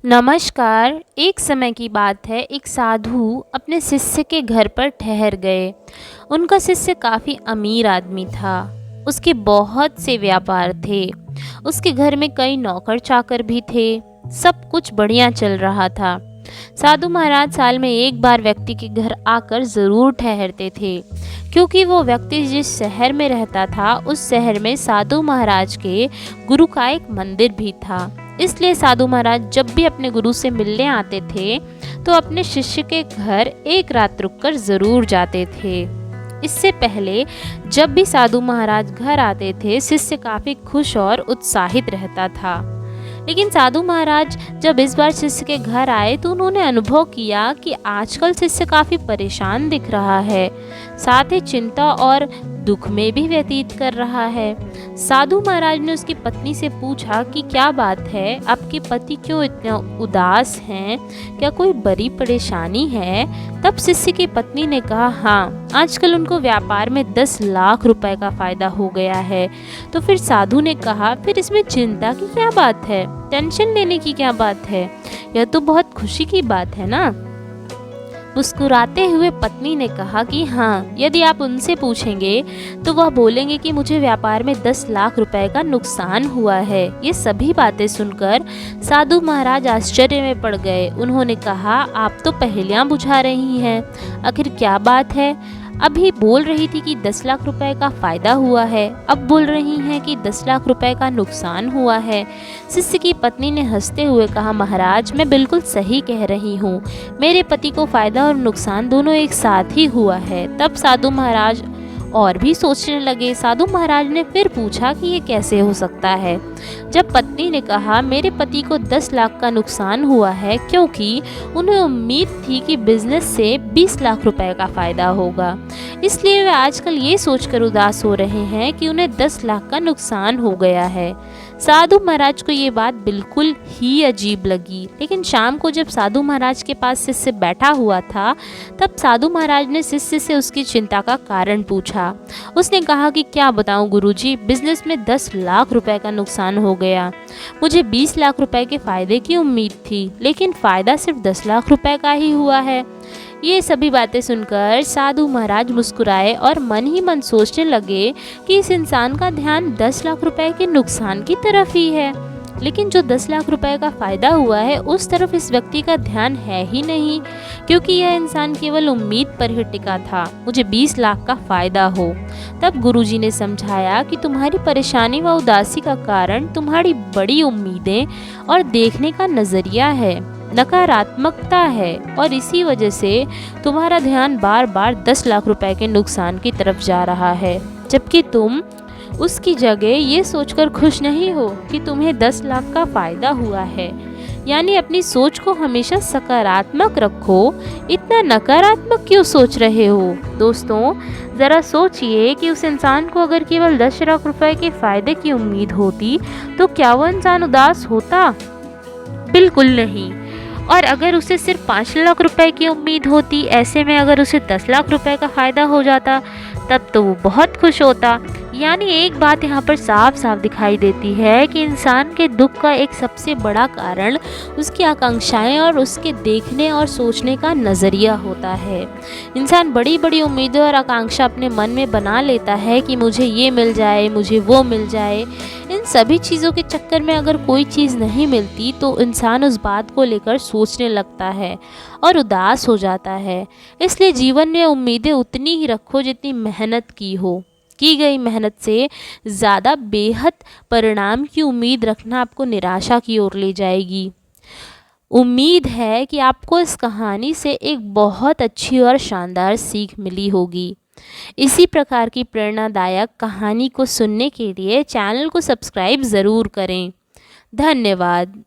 नमस्कार। एक समय की बात है, एक साधु अपने शिष्य के घर पर ठहर गए। उनका शिष्य काफ़ी अमीर आदमी था। उसके बहुत से व्यापार थे। उसके घर में कई नौकर चाकर भी थे। सब कुछ बढ़िया चल रहा था। साधु महाराज साल में एक बार व्यक्ति के घर आकर ज़रूर ठहरते थे, क्योंकि वो व्यक्ति जिस शहर में रहता था उस शहर में साधु महाराज के गुरु का एक मंदिर भी था। इसलिए साधु महाराज जब भी अपने गुरु से मिलने आते थे तो अपने शिष्य के घर एक रात रुककर ज़रूर जाते थे। इससे पहले जब भी साधु महाराज घर आते थे, शिष्य काफ़ी खुश और उत्साहित रहता था। लेकिन साधु महाराज जब इस बार शिष्य के घर आए तो उन्होंने अनुभव किया कि आजकल शिष्य काफ़ी परेशान दिख रहा है, साथ ही चिंता और दुख में भी व्यतीत कर रहा है। साधु महाराज ने उसकी पत्नी से पूछा कि क्या बात है, आपके पति क्यों इतने उदास हैं, क्या कोई बड़ी परेशानी है? तब शिष्य की पत्नी ने कहा, हाँ, आजकल उनको व्यापार में 10 लाख रुपए का फायदा हो गया है। तो फिर साधु ने कहा, फिर इसमें चिंता की क्या बात है, टेंशन लेने की क्या बात है, यह तो बहुत खुशी की बात है ना। मुस्कुराते हुए पत्नी ने कहा कि हाँ, यदि आप उनसे पूछेंगे तो वह बोलेंगे कि मुझे व्यापार में 10 लाख रुपए का नुकसान हुआ है। ये सभी बातें सुनकर साधु महाराज आश्चर्य में पड़ गए। उन्होंने कहा, आप तो पहेलियां बुझा रही हैं, आखिर क्या बात है? अभी बोल रही थी कि 10 लाख रुपए का फायदा हुआ है, अब बोल रही हैं कि 10 लाख रुपए का नुकसान हुआ है। शिष्य की पत्नी ने हंसते हुए कहा, महाराज, मैं बिल्कुल सही कह रही हूँ। मेरे पति को फायदा और नुकसान दोनों एक साथ ही हुआ है। तब साधु महाराज और भी सोचने लगे। साधु महाराज ने फिर पूछा कि ये कैसे हो सकता है। जब पत्नी ने कहा, मेरे पति को 10 लाख का नुकसान हुआ है, क्योंकि उन्हें उम्मीद थी कि बिजनेस से 20 लाख रुपए का फायदा होगा, इसलिए वे आजकल ये सोचकर उदास हो रहे हैं कि उन्हें 10 लाख का नुकसान हो गया है। साधु महाराज को ये बात बिल्कुल ही अजीब लगी। लेकिन शाम को जब साधु महाराज के पास शिष्य बैठा हुआ था, तब साधु महाराज ने शिष्य से उसकी चिंता का कारण पूछा। उसने कहा कि क्या बताऊं गुरुजी, बिजनेस में 10 लाख रुपए का नुकसान हो गया। मुझे 20 लाख रुपए के फायदे की उम्मीद थी, लेकिन फायदा सिर्फ 10 लाख रुपए का ही हुआ है। ये सभी बातें सुनकर साधु महाराज मुस्कुराए और मन ही मन सोचने लगे कि इस इंसान का ध्यान 10 लाख रुपए के नुकसान की तरफ ही है, लेकिन जो 10 लाख रुपए का फायदा हुआ है उस तरफ इस व्यक्ति का ध्यान है ही नहीं, क्योंकि यह इंसान केवल उम्मीद पर ही टिका था मुझे 20 लाख का फायदा हो। तब गुरुजी ने समझाया कि तुम्हारी परेशानी व उदासी का कारण तुम्हारी बड़ी उम्मीदें और देखने का नजरिया है, नकारात्मकता है, और इसी वजह से तुम्हारा ध्यान बार बार 10 लाख रुपए के नुकसान की तरफ जा रहा है, जबकि तुम उसकी जगह ये सोचकर खुश नहीं हो कि तुम्हें 10 लाख का फायदा हुआ है। यानी अपनी सोच को हमेशा सकारात्मक रखो, इतना नकारात्मक क्यों सोच रहे हो? दोस्तों, ज़रा सोचिए कि उस इंसान को अगर केवल 10 लाख रुपए के फायदे की उम्मीद होती तो क्या वह इंसान उदास होता? बिल्कुल नहीं। और अगर उसे सिर्फ 5 लाख रुपए की उम्मीद होती, ऐसे में अगर उसे 10 लाख रुपए का फ़ायदा हो जाता, तब तो वो बहुत खुश होता। यानी एक बात यहाँ पर साफ साफ दिखाई देती है कि इंसान के दुख का एक सबसे बड़ा कारण उसकी आकांक्षाएं और उसके देखने और सोचने का नज़रिया होता है। इंसान बड़ी बड़ी उम्मीदें और आकांक्षा अपने मन में बना लेता है कि मुझे ये मिल जाए, मुझे वो मिल जाए। इन सभी चीज़ों के चक्कर में अगर कोई चीज़ नहीं मिलती तो इंसान उस बात को लेकर सोचने लगता है और उदास हो जाता है। इसलिए जीवन में उम्मीदें उतनी ही रखो जितनी मेहनत की हो। की गई मेहनत से ज़्यादा बेहद परिणाम की उम्मीद रखना आपको निराशा की ओर ले जाएगी। उम्मीद है कि आपको इस कहानी से एक बहुत अच्छी और शानदार सीख मिली होगी। इसी प्रकार की प्रेरणादायक कहानी को सुनने के लिए चैनल को सब्सक्राइब ज़रूर करें। धन्यवाद।